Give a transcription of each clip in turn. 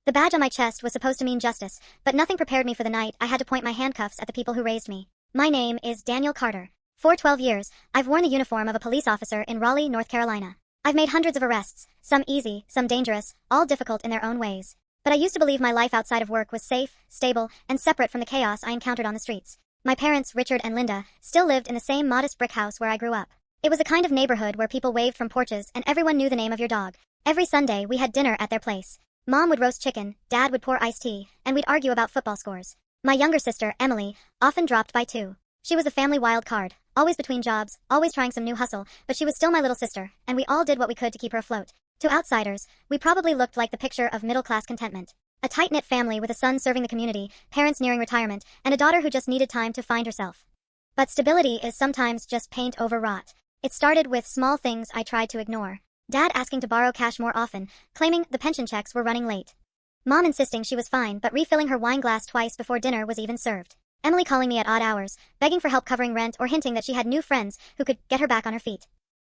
The badge on my chest was supposed to mean justice, but nothing prepared me for the night I had to point my handcuffs at the people who raised me. My name is Daniel Carter. For 12 years, I've worn the uniform of a police officer in Raleigh, North Carolina. I've made hundreds of arrests, some easy, some dangerous, all difficult in their own ways. But I used to believe my life outside of work was safe, stable, and separate from the chaos I encountered on the streets. My parents, Richard and Linda, still lived in the same modest brick house where I grew up. It was a kind of neighborhood where people waved from porches and everyone knew the name of your dog. Every Sunday, we had dinner at their place. Mom would roast chicken, Dad would pour iced tea, and we'd argue about football scores. My younger sister, Emily, often dropped by too. She was a family wild card, always between jobs, always trying some new hustle, but she was still my little sister, and we all did what we could to keep her afloat. To outsiders, we probably looked like the picture of middle-class contentment. A tight-knit family with a son serving the community, parents nearing retirement, and a daughter who just needed time to find herself. But stability is sometimes just paint over rot. It started with small things I tried to ignore. Dad asking to borrow cash more often, claiming the pension checks were running late. Mom insisting she was fine but refilling her wine glass twice before dinner was even served. Emily calling me at odd hours, begging for help covering rent or hinting that she had new friends who could get her back on her feet.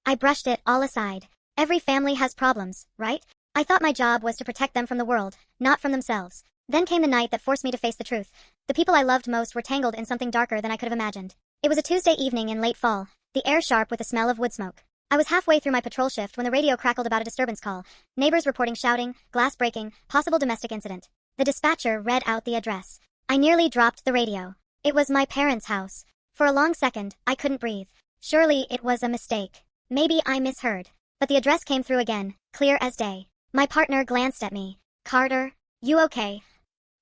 I brushed it all aside. Every family has problems, right? I thought my job was to protect them from the world, not from themselves. Then came the night that forced me to face the truth. The people I loved most were tangled in something darker than I could have imagined. It was a Tuesday evening in late fall, the air sharp with the smell of wood smoke. I was halfway through my patrol shift when the radio crackled about a disturbance call. Neighbors reporting shouting, glass breaking, possible domestic incident. The dispatcher read out the address. I nearly dropped the radio. It was my parents' house. For a long second, I couldn't breathe. Surely it was a mistake. Maybe I misheard. But the address came through again, clear as day. My partner glanced at me. Carter, you okay?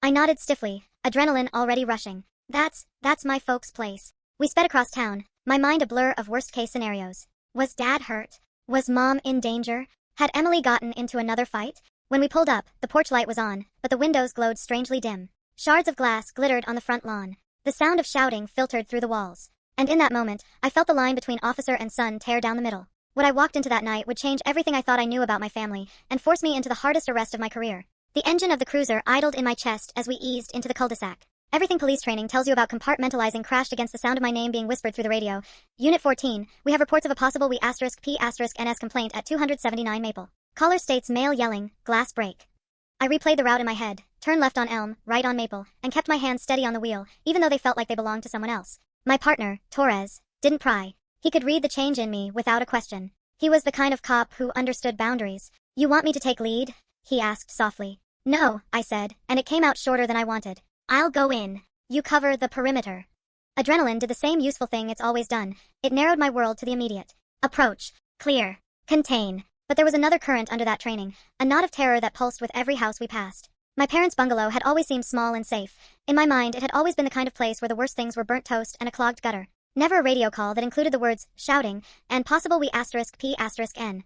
I nodded stiffly, adrenaline already rushing. That's my folks' place. We sped across town, my mind a blur of worst-case scenarios. Was Dad hurt? Was Mom in danger? Had Emily gotten into another fight? When we pulled up, the porch light was on, but the windows glowed strangely dim. Shards of glass glittered on the front lawn. The sound of shouting filtered through the walls. And in that moment, I felt the line between officer and son tear down the middle. What I walked into that night would change everything I thought I knew about my family, and force me into the hardest arrest of my career. The engine of the cruiser idled in my chest as we eased into the cul-de-sac. Everything police training tells you about compartmentalizing crashed against the sound of my name being whispered through the radio. Unit 14, we have reports of a possible *P*NS complaint at 279 Maple. Caller states male yelling, glass break. I replayed the route in my head, turn left on Elm, right on Maple, and kept my hands steady on the wheel, even though they felt like they belonged to someone else. My partner, Torres, didn't pry. He could read the change in me without a question. He was the kind of cop who understood boundaries. You want me to take lead? He asked softly. No, I said, and it came out shorter than I wanted. I'll go in. You cover the perimeter. Adrenaline did the same useful thing it's always done. It narrowed my world to the immediate. Approach. Clear. Contain. But there was another current under that training, a knot of terror that pulsed with every house we passed. My parents' bungalow had always seemed small and safe. In my mind, it had always been the kind of place where the worst things were burnt toast and a clogged gutter. Never a radio call that included the words, shouting, and possible *P*N.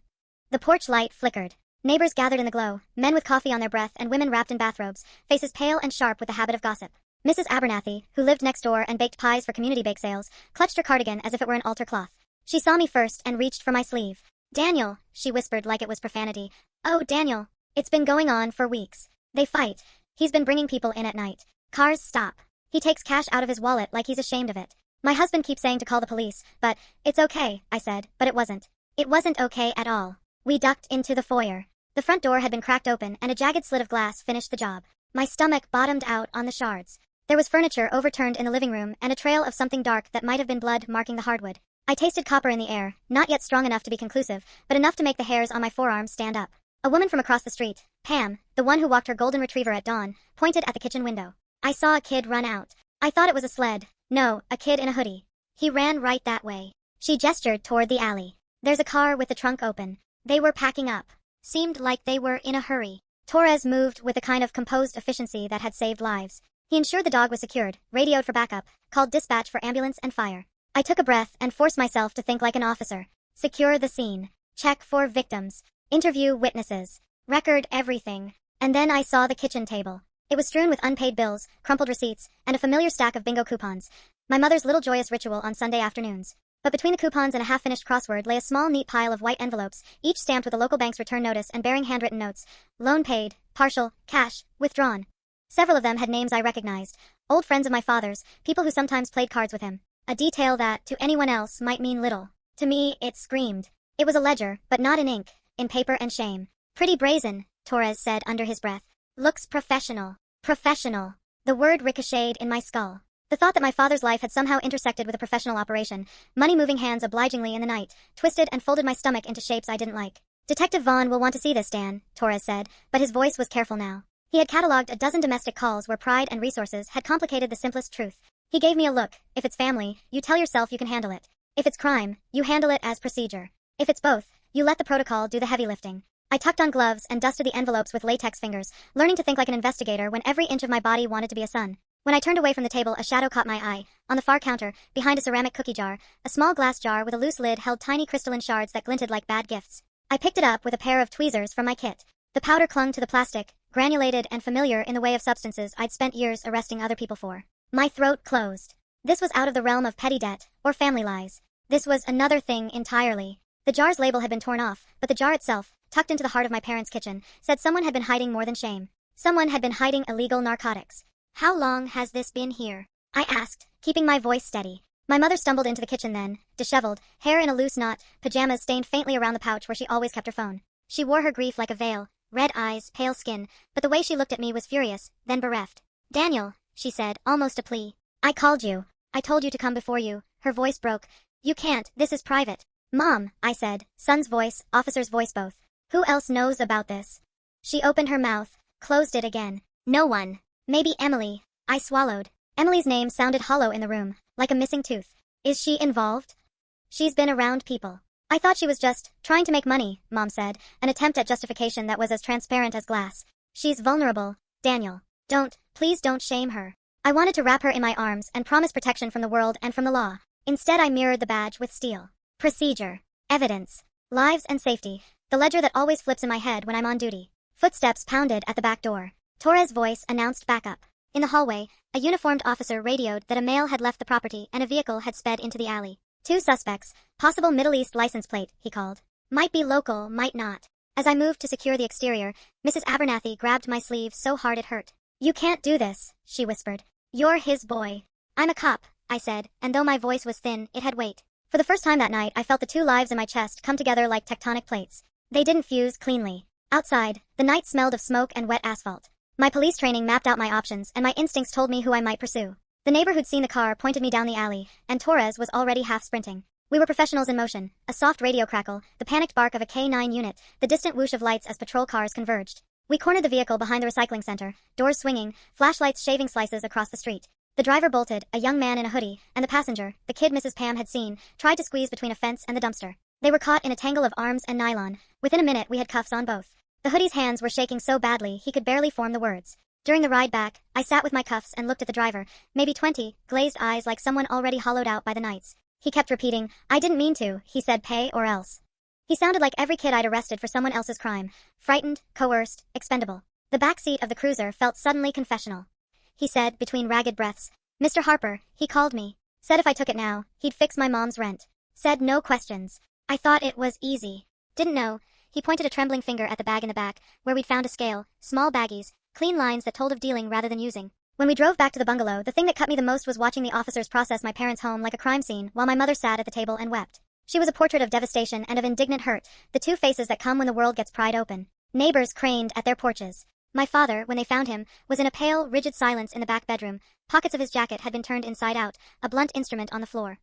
The porch light flickered. Neighbors gathered in the glow, men with coffee on their breath and women wrapped in bathrobes, faces pale and sharp with the habit of gossip. Mrs. Abernathy, who lived next door and baked pies for community bake sales, clutched her cardigan as if it were an altar cloth. She saw me first and reached for my sleeve. Daniel, she whispered like it was profanity. Oh, Daniel. It's been going on for weeks. They fight. He's been bringing people in at night. Cars stop. He takes cash out of his wallet like he's ashamed of it. My husband keeps saying to call the police, but it's okay, I said, but it wasn't. It wasn't okay at all. We ducked into the foyer. The front door had been cracked open and a jagged slit of glass finished the job. My stomach bottomed out on the shards. There was furniture overturned in the living room and a trail of something dark that might have been blood marking the hardwood. I tasted copper in the air, not yet strong enough to be conclusive, but enough to make the hairs on my forearms stand up. A woman from across the street, Pam, the one who walked her golden retriever at dawn, pointed at the kitchen window. I saw a kid run out. I thought it was a sled. No, a kid in a hoodie. He ran right that way. She gestured toward the alley. There's a car with the trunk open. They were packing up. Seemed like they were in a hurry. Torres moved with a kind of composed efficiency that had saved lives. He ensured the dog was secured, radioed for backup, called dispatch for ambulance and fire. I took a breath and forced myself to think like an officer. Secure the scene. Check for victims. Interview witnesses. Record everything. And then I saw the kitchen table. It was strewn with unpaid bills, crumpled receipts, and a familiar stack of bingo coupons. My mother's little joyous ritual on Sunday afternoons. But between the coupons and a half-finished crossword lay a small neat pile of white envelopes, each stamped with a local bank's return notice and bearing handwritten notes. Loan paid, partial, cash, withdrawn. Several of them had names I recognized. Old friends of my father's, people who sometimes played cards with him. A detail that, to anyone else, might mean little. To me, it screamed. It was a ledger, but not in ink, in paper and shame. Pretty brazen, Torres said under his breath. Looks professional. Professional. The word ricocheted in my skull. The thought that my father's life had somehow intersected with a professional operation, money moving hands obligingly in the night, twisted and folded my stomach into shapes I didn't like. Detective Vaughn will want to see this, Dan, Torres said, but his voice was careful now. He had catalogued a dozen domestic calls where pride and resources had complicated the simplest truth. He gave me a look. If it's family, you tell yourself you can handle it. If it's crime, you handle it as procedure. If it's both, you let the protocol do the heavy lifting. I tucked on gloves and dusted the envelopes with latex fingers, learning to think like an investigator when every inch of my body wanted to be a son. When I turned away from the table, a shadow caught my eye. On the far counter, behind a ceramic cookie jar, a small glass jar with a loose lid held tiny crystalline shards that glinted like bad gifts. I picked it up with a pair of tweezers from my kit. The powder clung to the plastic, granulated and familiar in the way of substances I'd spent years arresting other people for. My throat closed. This was out of the realm of petty debt or family lies. This was another thing entirely. The jar's label had been torn off, but the jar itself, tucked into the heart of my parents' kitchen, said someone had been hiding more than shame. Someone had been hiding illegal narcotics. How long has this been here? I asked, keeping my voice steady. My mother stumbled into the kitchen then, disheveled, hair in a loose knot, pajamas stained faintly around the pouch where she always kept her phone. She wore her grief like a veil, red eyes, pale skin, but the way she looked at me was furious, then bereft. Daniel, she said, almost a plea. I called you. I told you to come before you. Her voice broke. You can't, this is private. Mom, I said, son's voice, officer's voice both. Who else knows about this? She opened her mouth, closed it again. No one. Maybe Emily. I swallowed. Emily's name sounded hollow in the room, like a missing tooth. Is she involved? She's been around people. I thought she was just trying to make money, Mom said, an attempt at justification that was as transparent as glass. She's vulnerable, Daniel. Please don't shame her. I wanted to wrap her in my arms and promise protection from the world and from the law. Instead, I mirrored the badge with steel. Procedure. Evidence. Lives and safety. The ledger that always flips in my head when I'm on duty. Footsteps pounded at the back door. Torres' voice announced backup. In the hallway, a uniformed officer radioed that a male had left the property and a vehicle had sped into the alley. 2 suspects, possible Middle East license plate, he called. Might be local, might not. As I moved to secure the exterior, Mrs. Abernathy grabbed my sleeve so hard it hurt. You can't do this, she whispered. You're his boy. I'm a cop, I said, and though my voice was thin, it had weight. For the first time that night, I felt the 2 lives in my chest come together like tectonic plates. They didn't fuse cleanly. Outside, the night smelled of smoke and wet asphalt. My police training mapped out my options, and my instincts told me who I might pursue. The neighbor who'd seen the car pointed me down the alley, and Torres was already half sprinting. We were professionals in motion, a soft radio crackle, the panicked bark of a K9 unit, the distant whoosh of lights as patrol cars converged. We cornered the vehicle behind the recycling center, doors swinging, flashlights shaving slices across the street. The driver bolted, a young man in a hoodie, and the passenger, the kid Mrs. Pam had seen, tried to squeeze between a fence and the dumpster. They were caught in a tangle of arms and nylon. Within a minute, we had cuffs on both. The hoodie's hands were shaking so badly he could barely form the words. During the ride back, I sat with my cuffs and looked at the driver, maybe 20, glazed eyes like someone already hollowed out by the nights. He kept repeating, I didn't mean to, he said, pay or else. He sounded like every kid I'd arrested for someone else's crime, frightened, coerced, expendable. The back seat of the cruiser felt suddenly confessional. He said, between ragged breaths, Mr. Harper, he called me. Said if I took it now, he'd fix my mom's rent. Said no questions. I thought it was easy. Didn't know. He pointed a trembling finger at the bag in the back, where we'd found a scale, small baggies, clean lines that told of dealing rather than using. When we drove back to the bungalow, the thing that cut me the most was watching the officers process my parents' home like a crime scene while my mother sat at the table and wept. She was a portrait of devastation and of indignant hurt, the 2 faces that come when the world gets pried open. Neighbors craned at their porches. My father, when they found him, was in a pale, rigid silence in the back bedroom. Pockets of his jacket had been turned inside out, a blunt instrument on the floor.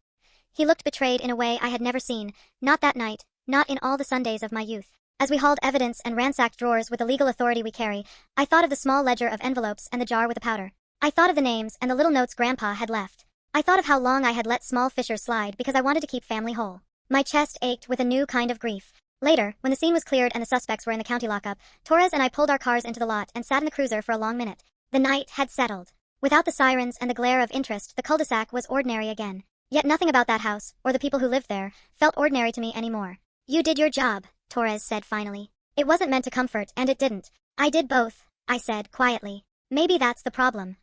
He looked betrayed in a way I had never seen, not that night, not in all the Sundays of my youth. As we hauled evidence and ransacked drawers with the legal authority we carry, I thought of the small ledger of envelopes and the jar with the powder. I thought of the names and the little notes Grandpa had left. I thought of how long I had let small fissures slide because I wanted to keep family whole. My chest ached with a new kind of grief. Later, when the scene was cleared and the suspects were in the county lockup, Torres and I pulled our cars into the lot and sat in the cruiser for a long minute. The night had settled. Without the sirens and the glare of interest, the cul-de-sac was ordinary again. Yet nothing about that house, or the people who lived there, felt ordinary to me anymore. You did your job, Torres said finally. It wasn't meant to comfort, and it didn't. I did both, I said quietly. Maybe that's the problem.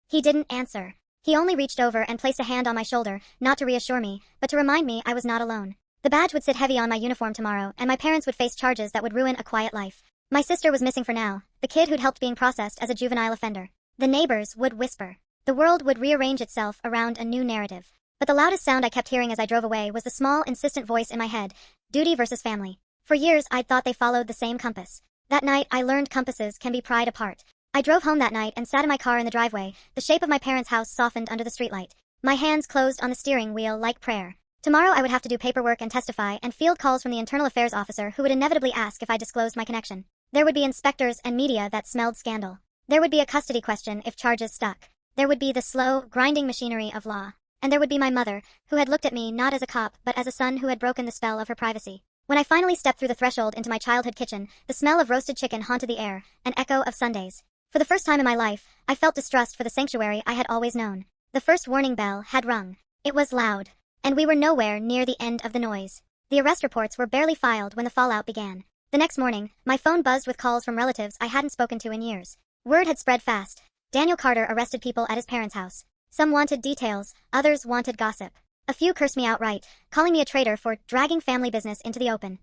He didn't answer. He only reached over and placed a hand on my shoulder, not to reassure me, but to remind me I was not alone. The badge would sit heavy on my uniform tomorrow, and my parents would face charges that would ruin a quiet life. My sister was missing for now, the kid who'd helped being processed as a juvenile offender. The neighbors would whisper. The world would rearrange itself around a new narrative. But the loudest sound I kept hearing as I drove away was the small, insistent voice in my head, duty versus family. For years, I'd thought they followed the same compass. That night, I learned compasses can be pried apart. I drove home that night and sat in my car in the driveway, the shape of my parents' house softened under the streetlight. My hands closed on the steering wheel like prayer. Tomorrow I would have to do paperwork and testify and field calls from the internal affairs officer who would inevitably ask if I disclosed my connection. There would be inspectors and media that smelled scandal. There would be a custody question if charges stuck. There would be the slow, grinding machinery of law. And there would be my mother, who had looked at me not as a cop but as a son who had broken the spell of her privacy. When I finally stepped through the threshold into my childhood kitchen, the smell of roasted chicken haunted the air, an echo of Sundays. For the first time in my life, I felt distrust for the sanctuary I had always known. The first warning bell had rung. It was loud. And we were nowhere near the end of the noise. The arrest reports were barely filed when the fallout began. The next morning, my phone buzzed with calls from relatives I hadn't spoken to in years. Word had spread fast. Daniel Carter arrested people at his parents' house. Some wanted details, others wanted gossip. A few cursed me outright, calling me a traitor for dragging family business into the open.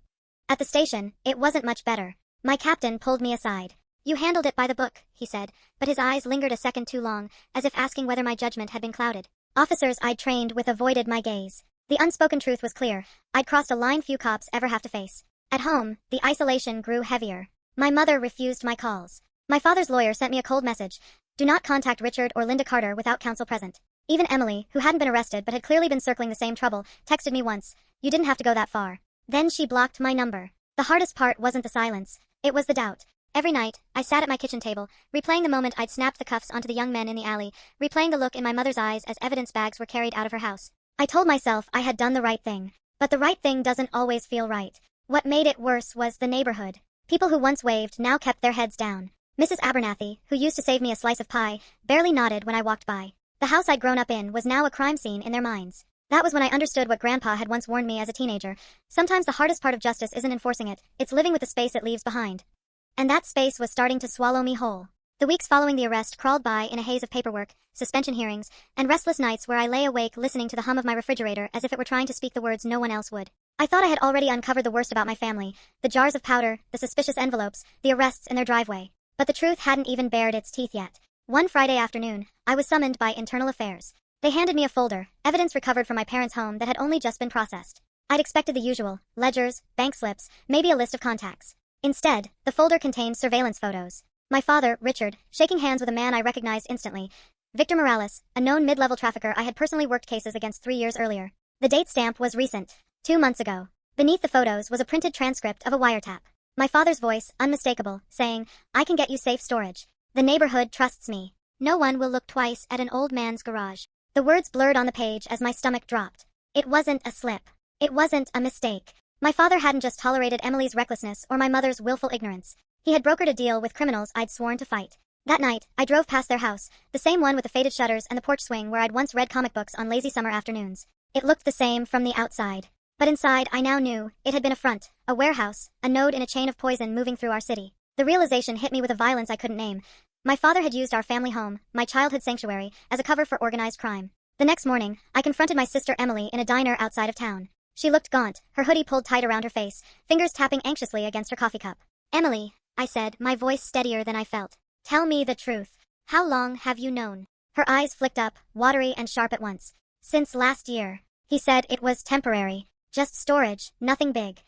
At the station, it wasn't much better. My captain pulled me aside. "You handled it by the book," he said, but his eyes lingered a second too long, as if asking whether my judgment had been clouded. Officers I'd trained with avoided my gaze. The unspoken truth was clear. I'd crossed a line few cops ever have to face. At home, the isolation grew heavier. My mother refused my calls. My father's lawyer sent me a cold message. "Do not contact Richard or Linda Carter without counsel present." Even Emily, who hadn't been arrested but had clearly been circling the same trouble, texted me once. "You didn't have to go that far." Then she blocked my number. The hardest part wasn't the silence. It was the doubt. Every night, I sat at my kitchen table, replaying the moment I'd snapped the cuffs onto the young men in the alley, replaying the look in my mother's eyes as evidence bags were carried out of her house. I told myself I had done the right thing. But the right thing doesn't always feel right. What made it worse was the neighborhood. People who once waved now kept their heads down. Mrs. Abernathy, who used to save me a slice of pie, barely nodded when I walked by. The house I'd grown up in was now a crime scene in their minds. That was when I understood what Grandpa had once warned me as a teenager. Sometimes the hardest part of justice isn't enforcing it, it's living with the space it leaves behind. And that space was starting to swallow me whole. The weeks following the arrest crawled by in a haze of paperwork, suspension hearings, and restless nights where I lay awake listening to the hum of my refrigerator as if it were trying to speak the words no one else would. I thought I had already uncovered the worst about my family, the jars of powder, the suspicious envelopes, the arrests in their driveway. But the truth hadn't even bared its teeth yet. One Friday afternoon, I was summoned by Internal Affairs. They handed me a folder, evidence recovered from my parents' home that had only just been processed. I'd expected the usual, ledgers, bank slips, maybe a list of contacts. Instead, the folder contained surveillance photos. My father, Richard, shaking hands with a man I recognized instantly. Victor Morales, a known mid-level trafficker I had personally worked cases against 3 years earlier. The date stamp was recent, 2 months ago. Beneath the photos was a printed transcript of a wiretap. My father's voice, unmistakable, saying, "I can get you safe storage. The neighborhood trusts me. No one will look twice at an old man's garage." The words blurred on the page as my stomach dropped. It wasn't a slip. It wasn't a mistake. My father hadn't just tolerated Emily's recklessness or my mother's willful ignorance. He had brokered a deal with criminals I'd sworn to fight. That night, I drove past their house, the same one with the faded shutters and the porch swing where I'd once read comic books on lazy summer afternoons. It looked the same from the outside. But inside, I now knew, it had been a front, a warehouse, a node in a chain of poison moving through our city. The realization hit me with a violence I couldn't name. My father had used our family home, my childhood sanctuary, as a cover for organized crime. The next morning, I confronted my sister Emily in a diner outside of town. She looked gaunt, her hoodie pulled tight around her face, fingers tapping anxiously against her coffee cup. "Emily," I said, my voice steadier than I felt. "Tell me the truth. How long have you known?" Her eyes flicked up, watery and sharp at once. "Since last year." He said it was temporary. Just storage, nothing big.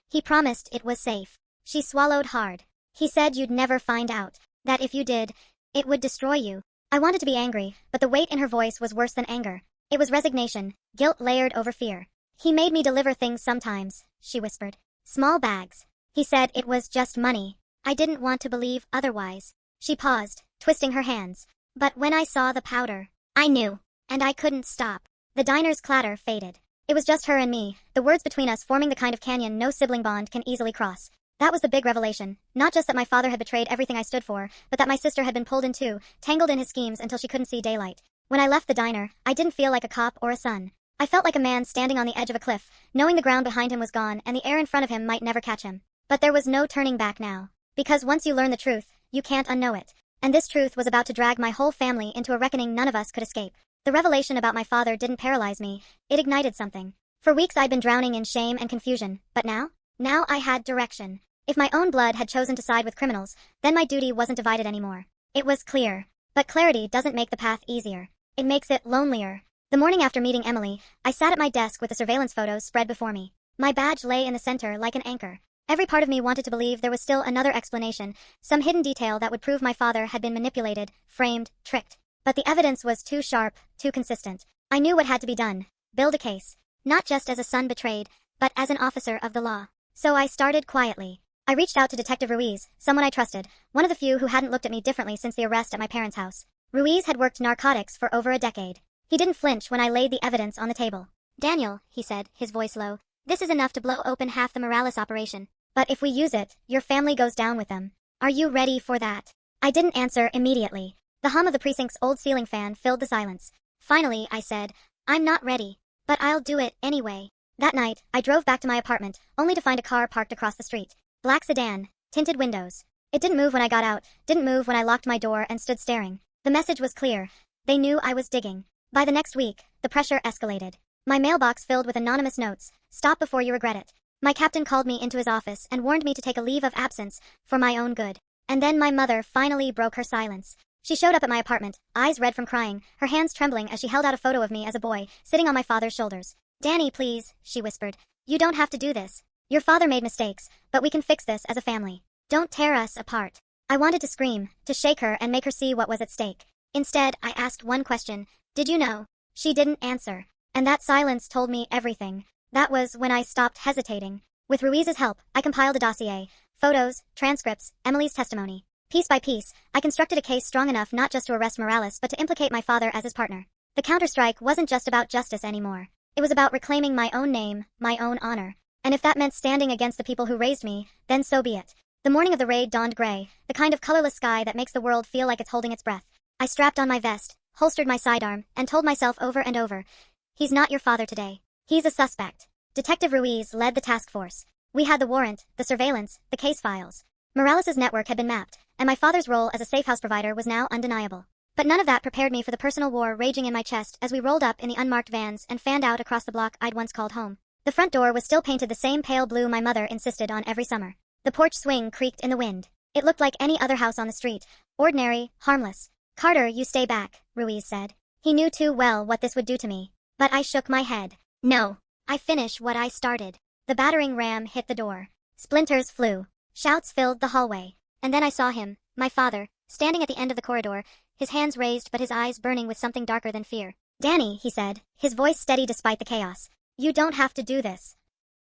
He promised it was safe. She swallowed hard. "He said you'd never find out. That if you did, it would destroy you." I wanted to be angry, but the weight in her voice was worse than anger. It was resignation, guilt layered over fear. "He made me deliver things sometimes," she whispered. "Small bags." He said it was just money. I didn't want to believe otherwise. She paused, twisting her hands. "But when I saw the powder, I knew. And I couldn't stop." The diner's clatter faded. It was just her and me, the words between us forming the kind of canyon no sibling bond can easily cross. That was the big revelation. Not just that my father had betrayed everything I stood for, but that my sister had been pulled in too, tangled in his schemes until she couldn't see daylight. When I left the diner, I didn't feel like a cop or a son. I felt like a man standing on the edge of a cliff, knowing the ground behind him was gone and the air in front of him might never catch him. But there was no turning back now. Because once you learn the truth, you can't unknow it. And this truth was about to drag my whole family into a reckoning none of us could escape. The revelation about my father didn't paralyze me. It ignited something. For weeks I'd been drowning in shame and confusion, but now? Now I had direction. If my own blood had chosen to side with criminals, then my duty wasn't divided anymore. It was clear. But clarity doesn't make the path easier. It makes it lonelier. The morning after meeting Emily, I sat at my desk with the surveillance photos spread before me. My badge lay in the center like an anchor. Every part of me wanted to believe there was still another explanation, some hidden detail that would prove my father had been manipulated, framed, tricked. But the evidence was too sharp, too consistent. I knew what had to be done. Build a case. Not just as a son betrayed, but as an officer of the law. So I started quietly. I reached out to Detective Ruiz, someone I trusted, one of the few who hadn't looked at me differently since the arrest at my parents' house. Ruiz had worked narcotics for over a decade. He didn't flinch when I laid the evidence on the table. "Daniel," he said, his voice low, "this is enough to blow open half the Morales operation. But if we use it, your family goes down with them. Are you ready for that?" I didn't answer immediately. The hum of the precinct's old ceiling fan filled the silence. Finally, I said, "I'm not ready. But I'll do it anyway." That night, I drove back to my apartment, only to find a car parked across the street. Black sedan, tinted windows. It didn't move when I got out, didn't move when I locked my door and stood staring. The message was clear. They knew I was digging. By the next week, the pressure escalated. My mailbox filled with anonymous notes. "Stop before you regret it." My captain called me into his office and warned me to take a leave of absence for my own good. And then my mother finally broke her silence. She showed up at my apartment, eyes red from crying, her hands trembling as she held out a photo of me as a boy, sitting on my father's shoulders. "Danny, please," she whispered. "You don't have to do this. Your father made mistakes, but we can fix this as a family. Don't tear us apart." I wanted to scream, to shake her and make her see what was at stake. Instead, I asked one question. "Did you know?" She didn't answer. And that silence told me everything. That was when I stopped hesitating. With Ruiz's help, I compiled a dossier. Photos, transcripts, Emily's testimony. Piece by piece, I constructed a case strong enough not just to arrest Morales but to implicate my father as his partner. The counterstrike wasn't just about justice anymore. It was about reclaiming my own name, my own honor. And if that meant standing against the people who raised me, then so be it. The morning of the raid dawned gray, the kind of colorless sky that makes the world feel like it's holding its breath. I strapped on my vest, holstered my sidearm, and told myself over and over, "He's not your father today. He's a suspect." Detective Ruiz led the task force. We had the warrant, the surveillance, the case files. Morales' network had been mapped, and my father's role as a safe house provider was now undeniable. But none of that prepared me for the personal war raging in my chest as we rolled up in the unmarked vans and fanned out across the block I'd once called home. The front door was still painted the same pale blue my mother insisted on every summer. The porch swing creaked in the wind. It looked like any other house on the street. Ordinary, harmless. "Carter, you stay back," Ruiz said. He knew too well what this would do to me. But I shook my head. "No. I finish what I started." The battering ram hit the door. Splinters flew. Shouts filled the hallway. And then I saw him, my father, standing at the end of the corridor, his hands raised but his eyes burning with something darker than fear. "Danny," he said, his voice steady despite the chaos. "You don't have to do this."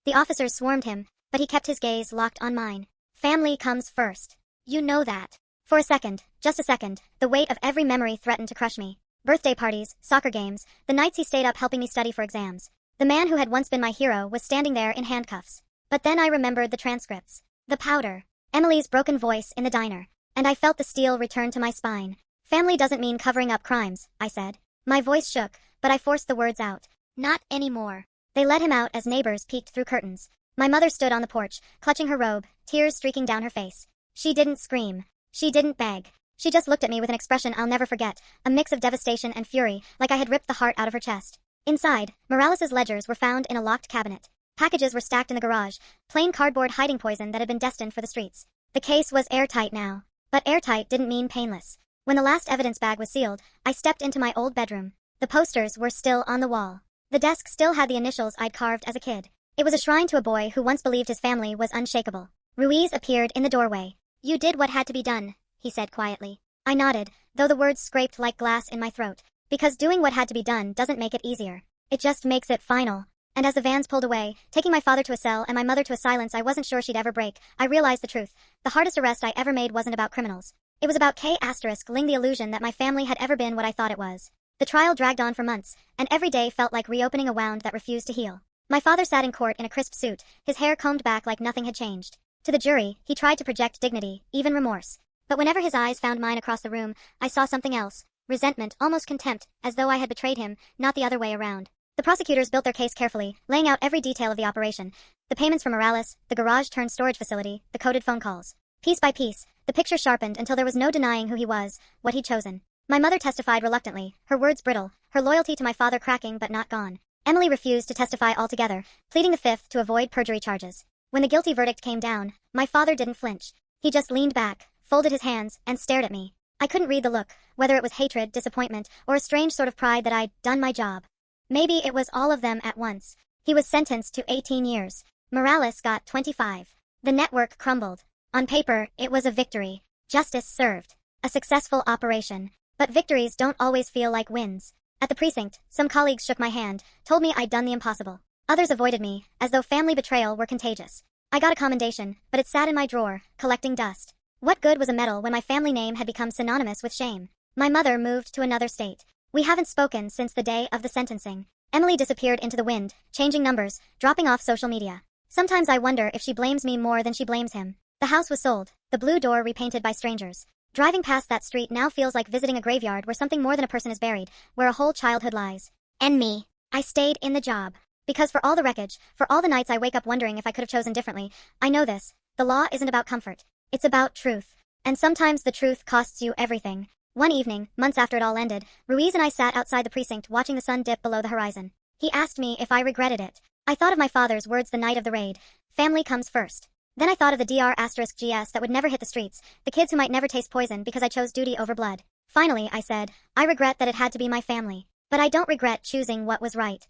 The officers swarmed him, but he kept his gaze locked on mine. "Family comes first. You know that." For a second, just a second, the weight of every memory threatened to crush me. Birthday parties, soccer games, the nights he stayed up helping me study for exams. The man who had once been my hero was standing there in handcuffs. But then I remembered the transcripts. The powder. Emily's broken voice in the diner. And I felt the steel return to my spine. "Family doesn't mean covering up crimes," I said. My voice shook, but I forced the words out. "Not anymore." They let him out as neighbors peeked through curtains. My mother stood on the porch, clutching her robe, tears streaking down her face. She didn't scream. She didn't beg. She just looked at me with an expression I'll never forget, a mix of devastation and fury, like I had ripped the heart out of her chest. Inside, Morales' ledgers were found in a locked cabinet. Packages were stacked in the garage, plain cardboard hiding poison that had been destined for the streets. The case was airtight now. But airtight didn't mean painless. When the last evidence bag was sealed, I stepped into my old bedroom. The posters were still on the wall. The desk still had the initials I'd carved as a kid. It was a shrine to a boy who once believed his family was unshakable. Ruiz appeared in the doorway. "You did what had to be done," he said quietly. I nodded, though the words scraped like glass in my throat. Because doing what had to be done doesn't make it easier. It just makes it final. And as the vans pulled away, taking my father to a cell and my mother to a silence I wasn't sure she'd ever break, I realized the truth. The hardest arrest I ever made wasn't about criminals. It was about ling the illusion that my family had ever been what I thought it was. The trial dragged on for months, and every day felt like reopening a wound that refused to heal. My father sat in court in a crisp suit, his hair combed back like nothing had changed. To the jury, he tried to project dignity, even remorse. But whenever his eyes found mine across the room, I saw something else. Resentment, almost contempt, as though I had betrayed him, not the other way around. The prosecutors built their case carefully, laying out every detail of the operation. The payments from Morales, the garage-turned-storage facility, the coded phone calls. Piece by piece, the picture sharpened until there was no denying who he was, what he'd chosen. My mother testified reluctantly, her words brittle, her loyalty to my father cracking but not gone. Emily refused to testify altogether, pleading the fifth to avoid perjury charges. When the guilty verdict came down, my father didn't flinch. He just leaned back, folded his hands, and stared at me. I couldn't read the look, whether it was hatred, disappointment, or a strange sort of pride that I'd done my job. Maybe it was all of them at once. He was sentenced to 18 years. Morales got 25. The network crumbled. On paper, it was a victory. Justice served. A successful operation. But victories don't always feel like wins. At the precinct, some colleagues shook my hand, told me I'd done the impossible. Others avoided me, as though family betrayal were contagious. I got a commendation, but it sat in my drawer, collecting dust. What good was a medal when my family name had become synonymous with shame? My mother moved to another state. We haven't spoken since the day of the sentencing. Emily disappeared into the wind, changing numbers, dropping off social media. Sometimes I wonder if she blames me more than she blames him. The house was sold, the blue door repainted by strangers. Driving past that street now feels like visiting a graveyard where something more than a person is buried, where a whole childhood lies. And me. I stayed in the job. Because for all the wreckage, for all the nights I wake up wondering if I could have chosen differently, I know this. The law isn't about comfort. It's about truth. And sometimes the truth costs you everything. One evening, months after it all ended, Ruiz and I sat outside the precinct watching the sun dip below the horizon. He asked me if I regretted it. I thought of my father's words the night of the raid. Family comes first. Then I thought of the DR*GS that would never hit the streets, the kids who might never taste poison because I chose duty over blood. Finally, I said, I regret that it had to be my family. But I don't regret choosing what was right.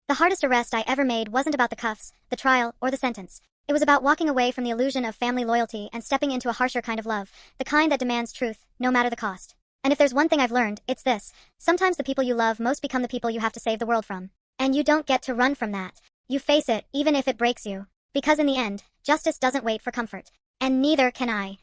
The hardest arrest I ever made wasn't about the cuffs, the trial, or the sentence. It was about walking away from the illusion of family loyalty and stepping into a harsher kind of love, the kind that demands truth, no matter the cost. And if there's one thing I've learned, it's this. Sometimes the people you love most become the people you have to save the world from. And you don't get to run from that. You face it, even if it breaks you. Because in the end, justice doesn't wait for comfort. And neither can I.